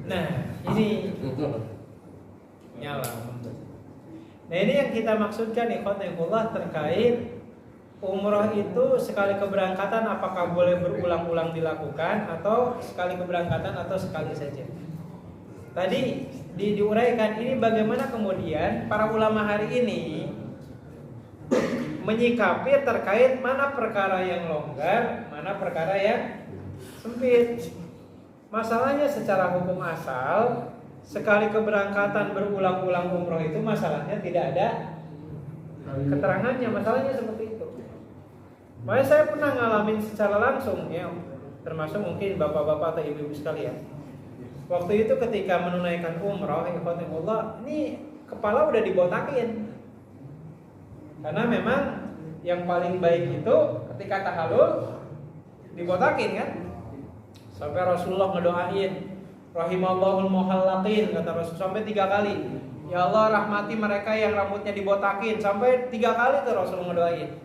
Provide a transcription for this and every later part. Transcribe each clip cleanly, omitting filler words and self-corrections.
Nah, ini nyala. Nah, ini yang kita maksudkan ikhwanullah terkait umroh itu sekali keberangkatan apakah boleh berulang-ulang dilakukan atau sekali keberangkatan atau sekali saja. Tadi diuraikan ini bagaimana kemudian para ulama hari ini menyikapi terkait mana perkara yang longgar, mana perkara yang sempit. Masalahnya secara hukum asal sekali keberangkatan berulang-ulang umroh itu masalahnya tidak ada keterangannya, masalahnya seperti itu. Makanya saya pernah ngalamin secara langsung ya, termasuk mungkin bapak-bapak atau ibu-ibu sekalian. Waktu itu ketika menunaikan umroh, ikhwanullah, ini kepala udah dibotakin. Karena memang yang paling baik itu ketika tahallul dibotakin kan. Sampai Rasulullah ngedoain rahimallahul muhallaqin, kata Rasul sampai 3 kali. Ya Allah rahmati mereka yang rambutnya dibotakin, sampai 3 kali tuh Rasul ngedoain.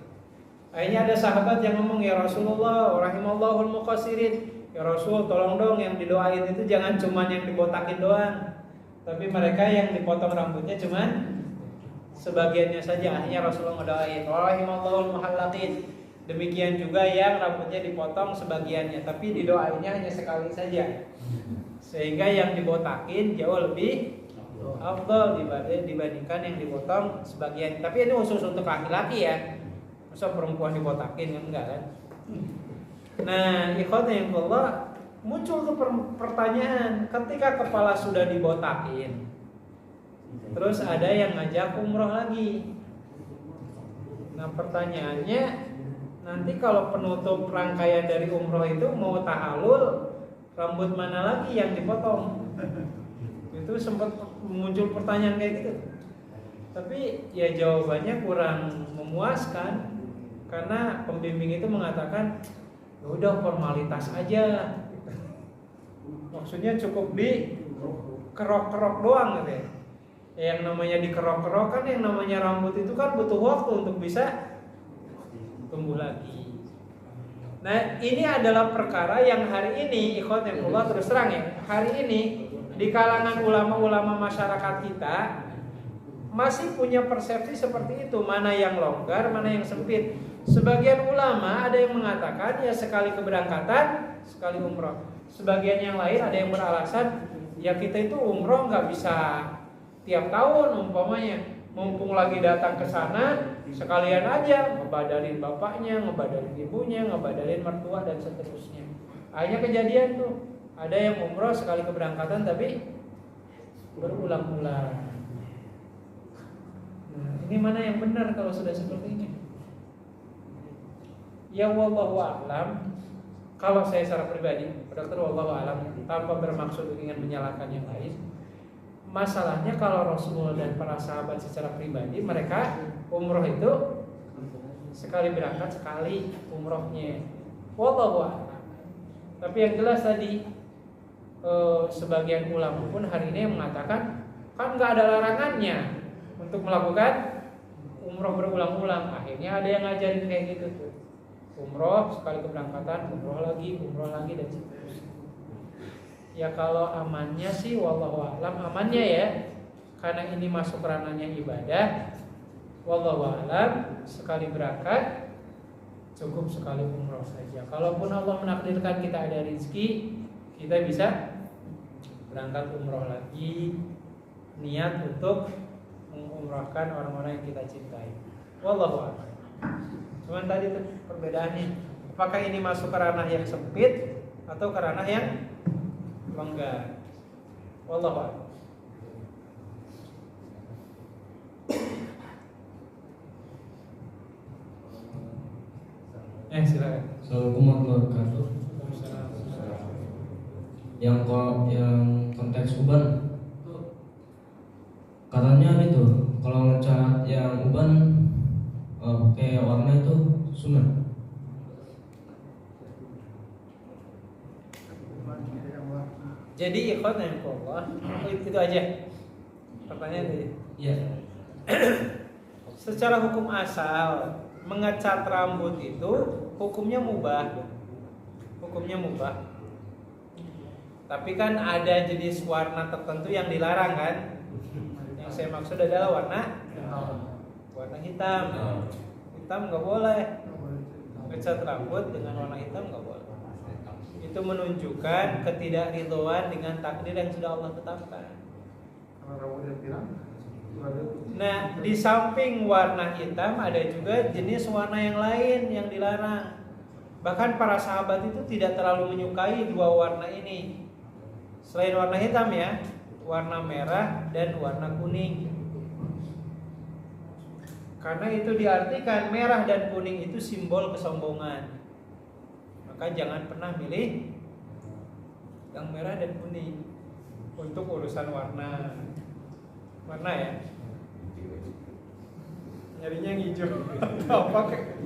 Akhirnya ada sahabat yang ngomong, ya Rasulullah rahimallahul muqassirin. Ya Rasul tolong dong yang didoain itu jangan cuman yang dibotakin doang, tapi mereka yang dipotong rambutnya cuman sebagiannya saja. Akhirnya Rasulullah ngedoain rahimallahul muhallaqin. Demikian juga yang rambutnya dipotong sebagiannya, tapi didoainnya hanya sekali saja. Sehingga yang dibotakin jauh lebih afdal dibandingkan yang dipotong sebagian. Tapi ini khusus untuk laki-laki ya. Masa perempuan dibotakin enggak kan? Nah, ikhwanullah, muncul tuh pertanyaan, ketika kepala sudah dibotakin, terus ada yang ngajak umroh lagi. Nah, pertanyaannya, nanti kalau penutup rangkaian dari umroh itu mau tahallul, rambut mana lagi yang dipotong? Itu sempat muncul pertanyaan kayak gitu. Tapi ya jawabannya kurang memuaskan, karena pembimbing itu mengatakan ya udah formalitas aja. Maksudnya cukup di kerok-kerok doang gitu ya. Yang namanya dikerok-kerok kan, yang namanya rambut itu kan butuh waktu untuk bisa tumbuh lagi. Nah, ini adalah perkara yang hari ini ikhwanullah terus terang ya, hari ini di kalangan ulama-ulama masyarakat kita masih punya persepsi seperti itu, mana yang longgar, mana yang sempit. Sebagian ulama ada yang mengatakan ya sekali keberangkatan, sekali umroh. Sebagian yang lain ada yang beralasan ya kita itu umroh nggak bisa tiap tahun umpamanya. Mumpung lagi datang ke sana, sekalian aja ngebadarin bapaknya, ngebadarin ibunya, ngebadarin mertua dan seterusnya. Akhirnya kejadian tuh, ada yang umroh sekali keberangkatan tapi berulang-ulang. Nah, ini mana yang benar kalau sudah seperti ini? Ya wallahu a'lam. Kalau saya secara pribadi, Dokter wallahu a'lam, tanpa bermaksud ingin menyalahkan yang lain, masalahnya kalau Rasulullah dan para sahabat secara pribadi mereka umroh itu sekali berangkat sekali umrohnya. Wallahu a'lam. Tapi yang jelas tadi sebagian ulama pun hari ini mengatakan kan nggak ada larangannya untuk melakukan umroh berulang-ulang. Akhirnya ada yang ngajarin kayak gitu tuh. Umroh sekali keberangkatan, umroh lagi dan seterusnya. Ya kalau amannya sih wallahu a'lam, amannya ya, karena ini masuk ranahnya ibadah. Wallahu a'lam, sekali berangkat cukup sekali umroh saja. Kalaupun Allah menakdirkan kita ada rezeki, kita bisa berangkat umroh lagi, niat untuk mengumrahkan orang-orang yang kita cintai. Wallahu a'lam. Cuman tadi tuh perbedaannya, apakah ini masuk ke ranah yang sempit atau ke ranah yang longgar. Wallahu a'lam. Silakan. Assalamualaikum warahmatullahi wabarakatuh. Yang konteks uban, katanya itu kalau ngecat yang uban pakai warna itu sunnah. Jadi ikhwanullah, itu aja pertanyaan tadi. Iya. Secara hukum asal mengecat rambut itu hukumnya mubah. Hukumnya mubah. Tapi kan ada jenis warna tertentu yang dilarang kan? Yang saya maksud adalah warna hitam. Hitam nggak boleh. Ngecat rambut dengan warna hitam nggak boleh. Itu menunjukkan ketidakridhoan dengan takdir yang sudah Allah tetapkan. Nah, di samping warna hitam ada juga jenis warna yang lain yang dilarang. Bahkan para sahabat itu tidak terlalu menyukai dua warna ini. Selain warna hitam ya, warna merah dan warna kuning. Karena itu diartikan merah dan kuning itu simbol kesombongan. Maka jangan pernah milih yang merah dan kuning untuk urusan warna ya. Nyarinya yang hijau. Apa kayak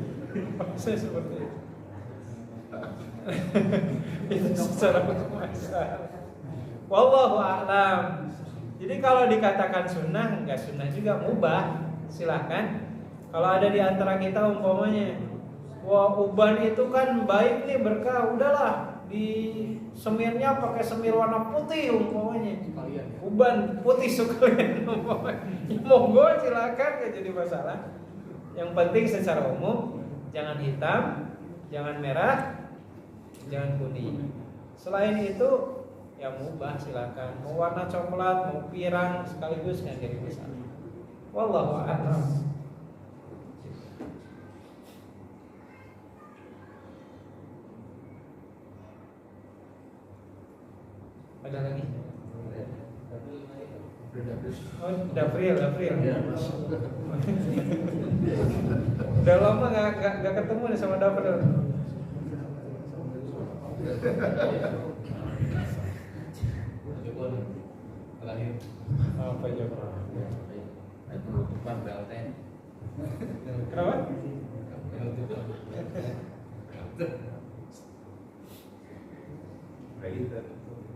saya seperti itu. Itu secara masalah. Wallahu a'lam. Jadi kalau dikatakan sunnah, enggak sunnah juga, mubah. Silahkan. Kalau ada di antara kita umpamanya, wah uban itu kan baik nih berkah, udahlah di semirnya pakai semir warna putih umpamanya. Uban putih sekalian umpamanya. Ya, monggo silakan, enggak jadi masalah. Yang penting secara umum jangan hitam, jangan merah, jangan kuning. Selain itu ya mubah silakan. Mau warna coklat, mau pirang sekaligus enggak jadi masalah. Wallahu a'lam. Ada lagi? Oh, Dafril. Udah lama nggak ketemu nih sama Dafril. Apa coba? Penutupan BLTN. Kenapa?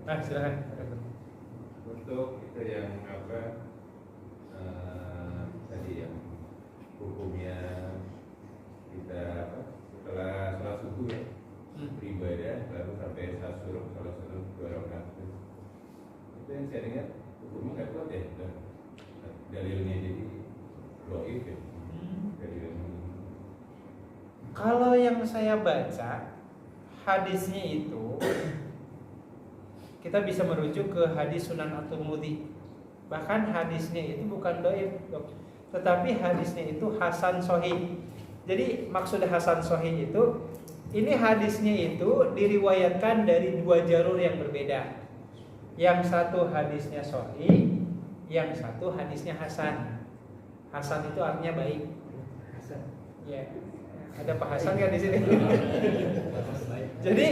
Silakan. Untuk itu yang tadi yang hukumnya kita setelah sholat subuh ya beribadah lalu sampai saat suruh sholat subuh 2 rakaat itu yang saya dengar hukumnya nggak kuat ya, dalilnya jadi dhaif ya. Kalau yang saya baca hadisnya itu kita bisa merujuk ke hadis Sunan At-Tirmidzi. Bahkan hadisnya itu bukan dhaif, tetapi hadisnya itu hasan sahih. Jadi maksud hasan sahih itu ini hadisnya itu diriwayatkan dari 2 jalur yang berbeda. Yang satu hadisnya sahih, yang satu hadisnya hasan. Hasan itu artinya baik. Ya. Ada Pak Hasan kan di sini? Jadi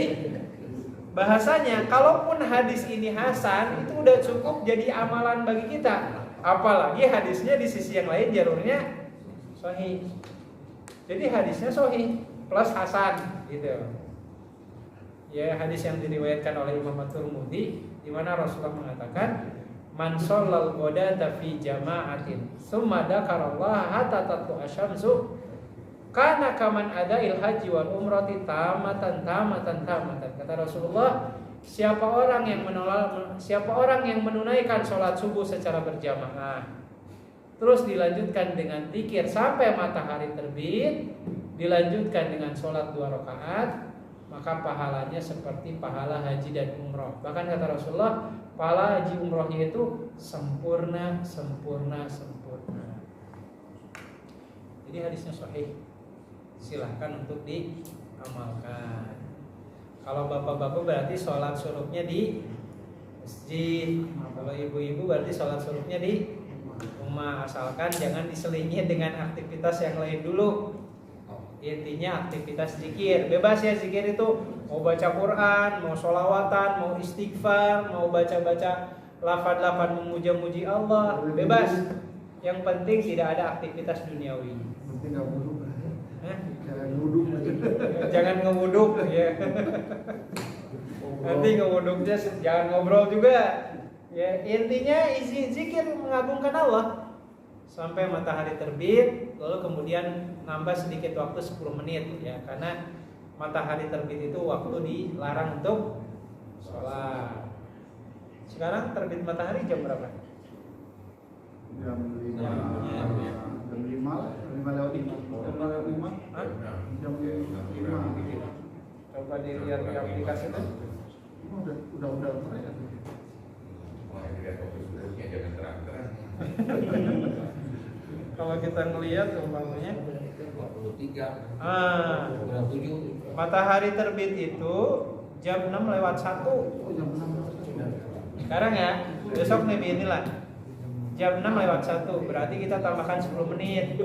bahasanya kalaupun hadis ini hasan itu udah cukup jadi amalan bagi kita. Apalagi hadisnya di sisi yang lain jalurnya sahih. Jadi hadisnya sahih plus hasan gitu. Ya, hadis yang diriwayatkan oleh Imam At-Tirmidzi di mana Rasulullah mengatakan man shallal ghadata fi jama'atin tsumma dzakarallaha hatta tatlu asyamsu kana kaman adail haji wal umrati tamatan. Kata Rasulullah, siapa orang yang menunaikan sholat subuh secara berjamaah terus dilanjutkan dengan zikir sampai matahari terbit, dilanjutkan dengan sholat 2 rakaat, maka pahalanya seperti pahala haji dan umroh. Bahkan kata Rasulullah, pahala haji umrohnya itu sempurna. Jadi hadisnya sahih. Silahkan untuk diamalkan. Kalau bapak-bapak berarti sholat suruhnya di masjid. Kalau ibu-ibu berarti sholat suruhnya di rumah. Asalkan jangan diselingi dengan aktivitas yang lain dulu. Intinya aktivitas zikir. Bebas ya zikir itu. Mau baca Quran, mau sholawatan, mau istighfar, mau baca-baca lafaz-lafaz memuja-muji Allah. Bebas. Yang penting tidak ada aktivitas duniawi. Jangan ngewuduk ya. Nanti ngewuduknya jangan ngobrol juga. Ya, intinya isi zikir mengagungkan Allah sampai matahari terbit, lalu kemudian nambah sedikit waktu 10 menit ya, karena matahari terbit itu waktu dilarang untuk sholat. Sekarang terbit matahari jam berapa? Jam 5 Jam 5 lewat 5. Hah? Jam 5. Coba dilihat di aplikasi itu. Udah mereka. Wah, ini lihat fokus subuhnya jangan terang-terang. Kalau kita ngelihat umpamanya 23, ah, 27. matahari terbit itu jam 6 lewat 1. Jam 6. Sekarang ya, besok nih inilah jam 6 lewat 1, berarti kita tambahkan 10 menit.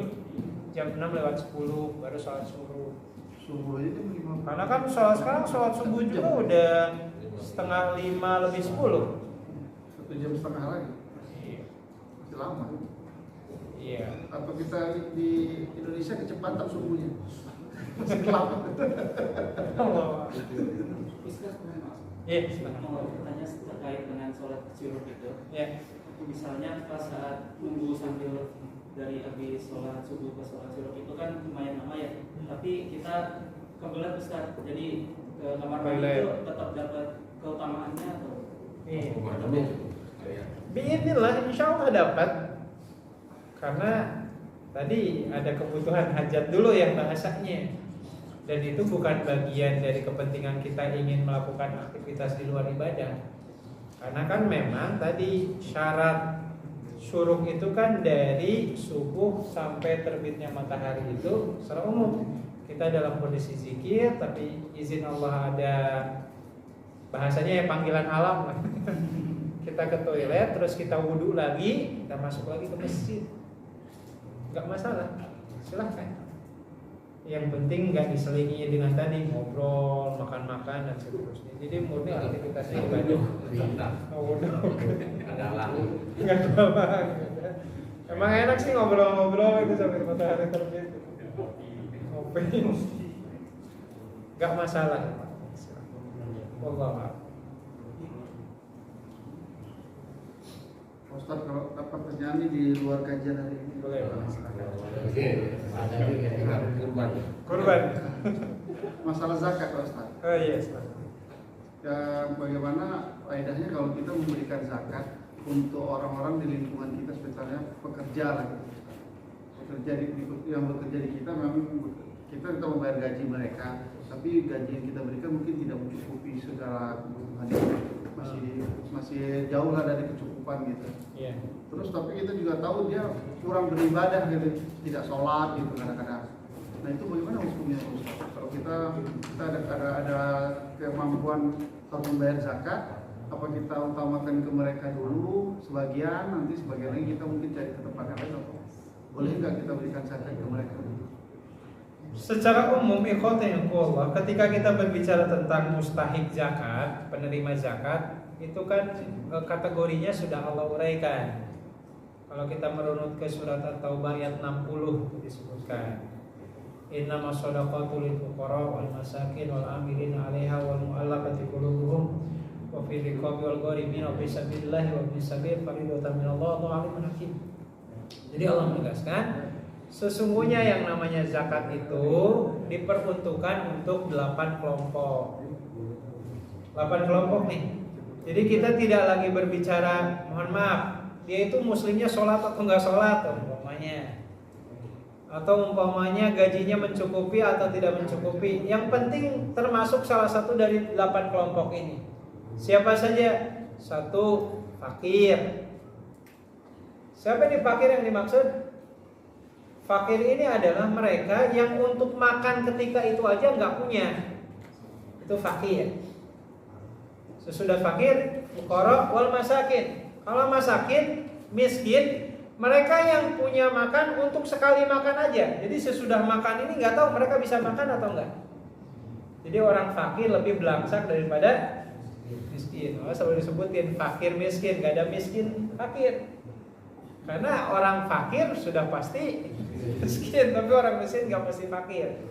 Jam 6 lewat 10 baru sholat subuh. Subuh aja jam 5. Karena kan sekarang sholat subuh juga udah setengah 5 lebih 10. 1 jam setengah lagi. Masih lama. Iya. Atau kita di Indonesia kecepatan subuhnya. Masih lama. Allah. Iya. Mau bertanya terkait dengan sholat syuruk itu. Ya. Misalnya pas saat tunggu sambil dari habis sholat subuh ke sholat syuruk itu kan lumayan lama ya. Tapi kita kebelet Ustaz, jadi ke kamar mandi itu tetap dapat keutamaannya atau? Iya. Ya. Biidznillah insya Allah dapat. Karena tadi ada kebutuhan hajat dulu yang bahasanya. Dan itu bukan bagian dari kepentingan kita ingin melakukan aktivitas di luar ibadah. Karena kan memang tadi syarat syuruk itu kan dari subuh sampai terbitnya matahari itu secara umum. Kita dalam kondisi zikir tapi izin Allah ada bahasanya ya panggilan alam lah. Kita ke toilet terus kita wudhu lagi, kita masuk lagi ke masjid. Enggak masalah. Silahkan. Yang penting nggak diselingi dengan tadi ngobrol, makan-makan dan seterusnya. Jadi murni aktivitasnya ibadah. Oh, Adalah nggak ada. Emang enak sih ngobrol-ngobrol itu sampai matahari terbit. Ngopi. Nggak masalah. Wallah. Ustaz, kalau dapat pertanyaan ini di luar kajian hari ini Boleh. kurban. Kurban. Masalah zakat Ustaz. Oh iya. Ustaz. Ya, bagaimana faedahnya kalau kita memberikan zakat untuk orang-orang di lingkungan kita, spesialnya pekerja lah, pekerja yang bekerja di kita, memang kita membayar gaji mereka, tapi gaji yang kita berikan mungkin tidak mencukupi segala kebutuhan, masih jauh lah dari kecukupan gitu. Iya. Terus tapi kita juga tahu dia kurang beribadah gitu, tidak sholat gitu kadang-kadang. Nah itu bagaimana hukumnya Ustaz? Kalau kita ada kemampuan harus membayar zakat, apa kita utamakan ke mereka dulu sebagian, nanti sebagian lagi kita mungkin cari ke tempat lain, atau boleh nggak kita berikan zakat ke mereka dulu? Secara umum ikhwatillah, ketika kita berbicara tentang mustahik zakat, penerima zakat, itu kan kategorinya sudah Allah uraikan. Kalau kita merunut ke surat At-Taubah ayat 60 itu disebutkan. Innamas shadaqatu lil fuqara wal masakin wal amilin 'alaiha wal mu'allafati qulubuhum wa fir riqabi wal gharimin wa fi sabilillahi wa fi sabil fardatan minallah wallahu alimun hakim. Jadi Allah menegaskan sesungguhnya yang namanya zakat itu diperuntukkan untuk 8 kelompok. 8 kelompok nih. Jadi kita tidak lagi berbicara, mohon maaf, dia itu muslimnya sholat atau enggak sholat umpamanya. Atau umpamanya gajinya mencukupi atau tidak mencukupi. Yang penting termasuk salah satu dari 8 kelompok ini. Siapa saja? 1, fakir. Siapa ini fakir yang dimaksud? Fakir ini adalah mereka yang untuk makan ketika itu aja nggak punya. Itu fakir. Sesudah fakir, fuqara wal masakin. Kalau masakin, miskin, mereka yang punya makan untuk sekali makan aja. Jadi sesudah makan ini nggak tahu mereka bisa makan atau enggak. Jadi orang fakir lebih belangsak daripada miskin. Selalu disebutin fakir miskin, nggak ada miskin fakir. Karena orang fakir sudah pasti miskin, tapi orang miskin nggak pasti fakir.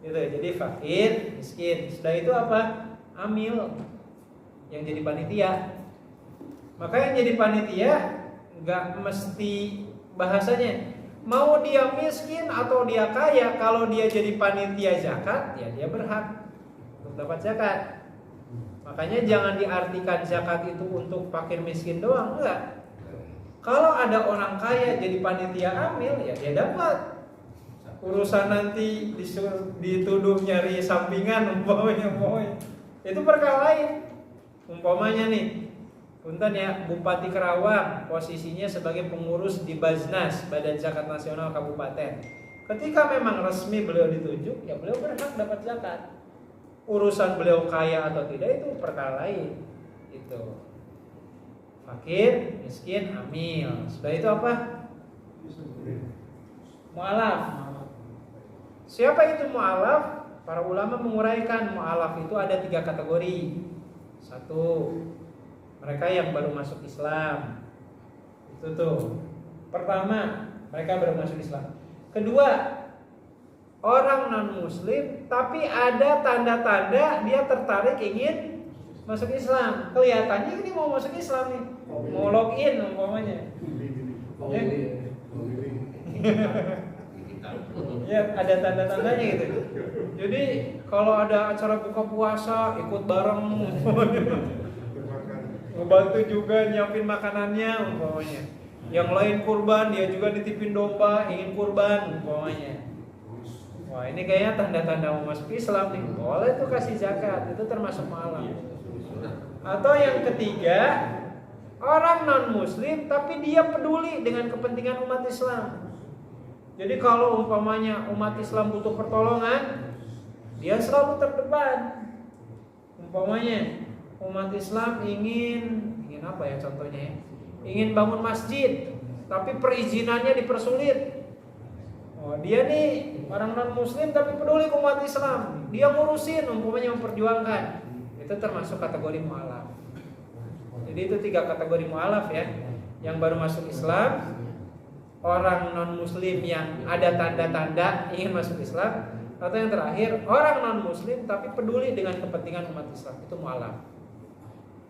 Gitu. Jadi fakir, miskin. Sudah itu apa? Amil yang jadi panitia. Maka yang jadi panitia nggak mesti bahasanya mau dia miskin atau dia kaya. Kalau dia jadi panitia zakat, ya dia berhak untuk dapat zakat. Makanya jangan diartikan zakat itu untuk fakir miskin doang, enggak. Kalau ada orang kaya jadi panitia amil, ya dia dapat. Urusan nanti dituduh nyari sampingan umpamanya, itu perkara lain. Umpamanya nih, punten ya, Bupati Kerawang posisinya sebagai pengurus di Baznas, Badan Zakat Nasional Kabupaten. Ketika memang resmi beliau ditunjuk, ya beliau berhak dapat zakat. Urusan beliau kaya atau tidak itu perkara lain. Itu fakir, miskin, amil. Sudah itu apa? Mu'alaf. Siapa itu mu'alaf? Para ulama menguraikan mu'alaf itu ada 3 kategori. 1, mereka yang baru masuk Islam. Itu tuh. Pertama, mereka baru masuk Islam. Kedua, orang non-muslim tapi ada tanda-tanda dia tertarik ingin masuk Islam. Kelihatannya ini mau masuk Islam nih, mau login umpamanya. Ya, ada tanda-tandanya gitu. Jadi kalau ada acara buka puasa ikut bareng, ngebantu juga nyiapin makanannya umpamanya. Yang lain kurban, dia juga ditipin domba, ingin kurban umpamanya. Wah, ini kayaknya tanda-tanda mau masuk Islam nih. Boleh tuh kasih zakat, itu termasuk mu'alaf. Atau yang ketiga, orang non-muslim tapi dia peduli dengan kepentingan umat Islam. Jadi kalau umpamanya umat Islam butuh pertolongan, dia selalu terdepan. Umpamanya umat Islam ingin apa ya contohnya ya? Ingin bangun masjid, tapi perizinannya dipersulit. Oh, dia nih orang non-muslim tapi peduli ke umat Islam. Dia ngurusin, umpamanya memperjuangkan. Itu termasuk kategori mu'alaf. Jadi itu 3 kategori mu'alaf ya. Yang baru masuk Islam, orang non-muslim yang ada tanda-tanda ingin masuk Islam, atau yang terakhir orang non-muslim tapi peduli dengan kepentingan umat Islam. Itu mu'alaf.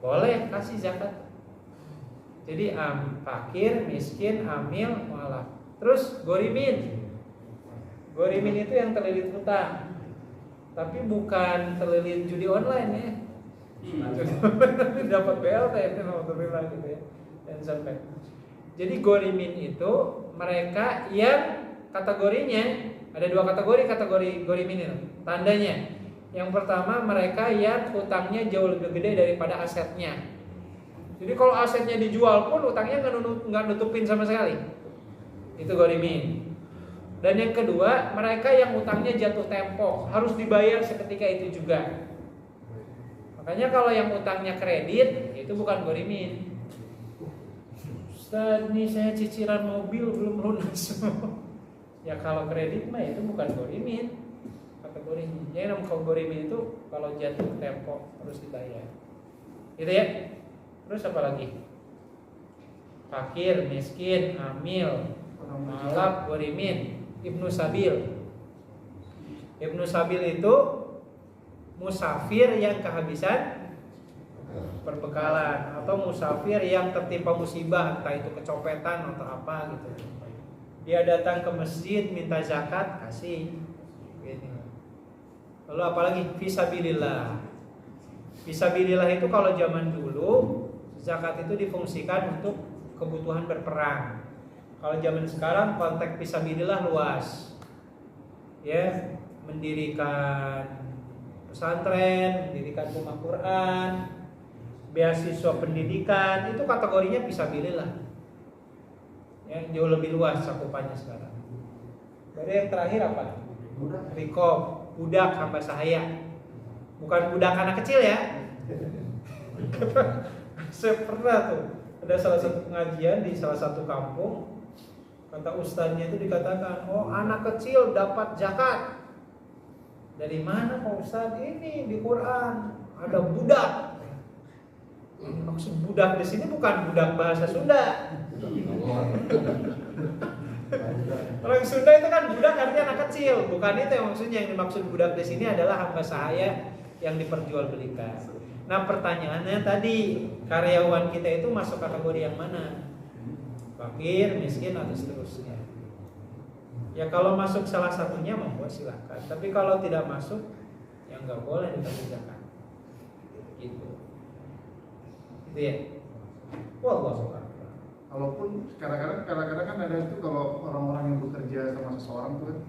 Boleh kasih zakat. Jadi fakir, miskin, amil, mu'alaf. Terus gorimin. Gorimin itu yang terlilit hutang, tapi bukan terlilit judi online ya. Dapat BLT itu alhamdulillah gitu ya. Dan sampai. Jadi gorimin itu mereka yang kategorinya ada 2 kategori gorimin itu. Tandanya, yang pertama mereka yang hutangnya jauh lebih gede daripada asetnya. Jadi kalau asetnya dijual pun utangnya nggak nutupin sama sekali. Itu gorimin. Dan yang kedua, mereka yang utangnya jatuh tempo, harus dibayar seketika itu juga. Makanya kalau yang utangnya kredit, itu bukan gorimin. Ustaz, ini saya cicilan mobil belum lunas. Ya kalau kredit mah itu bukan gorimin kategorinya. Jadi kalau gorimin itu kalau jatuh tempo harus dibayar. Gitu ya. Terus apa lagi? Fakir, miskin, amil, mu'alaf, gorimin, Ibnu Sabil. Ibnu Sabil itu musafir yang kehabisan perbekalan, atau musafir yang tertimpa musibah, entah itu kecopetan atau apa gitu. Dia datang ke masjid minta zakat, kasih. Gitu. Lalu apalagi fisabilillah. Fisabilillah itu kalau zaman dulu zakat itu difungsikan untuk kebutuhan berperang. Kalau zaman sekarang konteks fisabilillah luas. Ya, mendirikan pesantren, mendirikan rumah Quran, beasiswa pendidikan, itu kategorinya fisabilillah. Ya, jauh lebih luas cakupannya sekarang. Jadi yang terakhir apa? Rikob, budak hamba sahaya. Bukan budak anak kecil ya. Saya pernah tuh ada salah satu pengajian di salah satu kampung. Kata ustadznya itu dikatakan, oh anak kecil dapat zakat. Dari mana Pak Ustadz? Ini di Quran ada budak. Maksud budak di sini bukan budak bahasa Sunda. Orang Sunda itu kan budak artinya anak kecil, bukan itu yang maksudnya. Yang dimaksud budak di sini adalah hamba sahaya yang diperjualbelikan. Nah pertanyaannya tadi, karyawan kita itu masuk kategori yang mana? Fakir, miskin, atau seterusnya. Ya kalau masuk salah satunya monggo silakan. Tapi kalau tidak masuk, ya nggak boleh dikasih zakat. Gitu. Gitu ya. Wallahu a'lam. Walaupun kadang-kadang kan ada itu kalau orang-orang yang bekerja sama seseorang tuh kan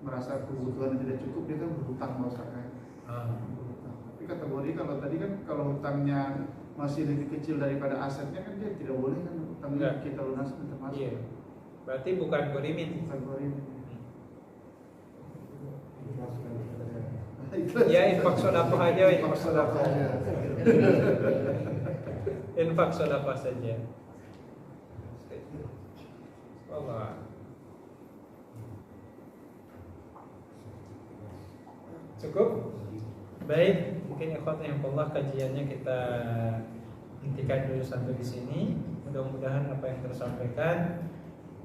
merasa kebutuhan tidak cukup, dia kan berhutang sama Ustaz kan. Berhutang. Tapi kategori kalau tadi kan kalau hutangnya masih lebih kecil daripada asetnya kan dia tidak boleh kan hutangnya kita lunasi termasuk. Iya. Berarti bukan gorimin. Kategori ini. Ya infak sedekah aja, infak sedekah. Infak sedekah saja. Allah. Cukup? Baik, mungkin ikhwan yang Allah kajiannya kita hentikan dulu sampai di sini. Mudah-mudahan apa yang tersampaikan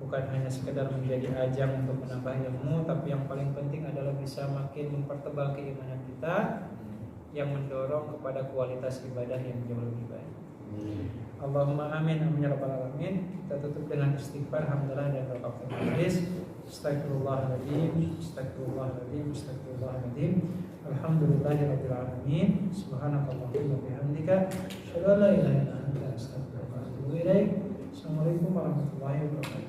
bukan hanya sekedar menjadi ajang untuk menambah ilmu, tapi yang paling penting adalah bisa makin mempertebal keimanan kita, yang mendorong kepada kualitas ibadah yang jauh lebih baik. Allahumma amin amin ya rabbal alamin. Kita tutup dengan istighfar, hamdalah dan rakaat majlis. Astagfirullahaladzim, astagfirullahaladzim, astagfirullahaladzim. Alhamdulillahirabbil alamin. Subhanakallahumma wa bihamdika, asyhadu an la ilaha illa anta, astaghfiruka wa atubu ilaik. Assalamualaikum warahmatullahi wabarakatuh.